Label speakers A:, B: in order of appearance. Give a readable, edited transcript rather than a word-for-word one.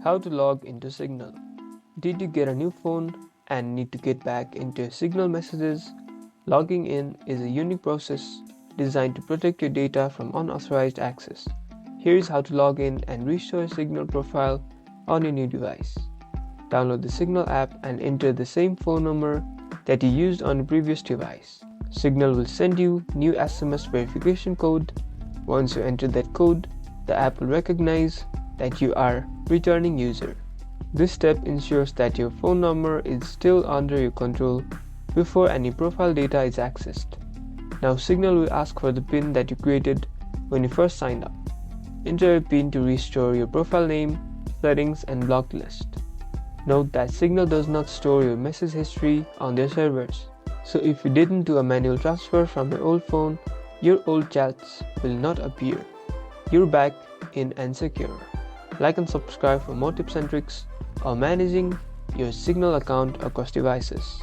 A: How to log into Signal. Did you get a new phone and need to get back into Signal messages? Logging in is a unique process designed to protect your data from unauthorized access. Here's how to log in and restore a Signal profile on your new device. Download the Signal app and enter the same phone number that you used on the previous device. Signal will send you new SMS verification code. Once you enter that code, the app will recognize that you are returning user. This step ensures that your phone number is still under your control before any profile data is accessed. Now Signal will ask for the PIN that you created when you first signed up. Enter a PIN to restore your profile name, settings and blocked list. Note that Signal does not store your message history on their servers. So if you didn't do a manual transfer from your old phone, your old chats will not appear. You're back in and secure. Like and subscribe for more tips and tricks on managing your Signal account across devices.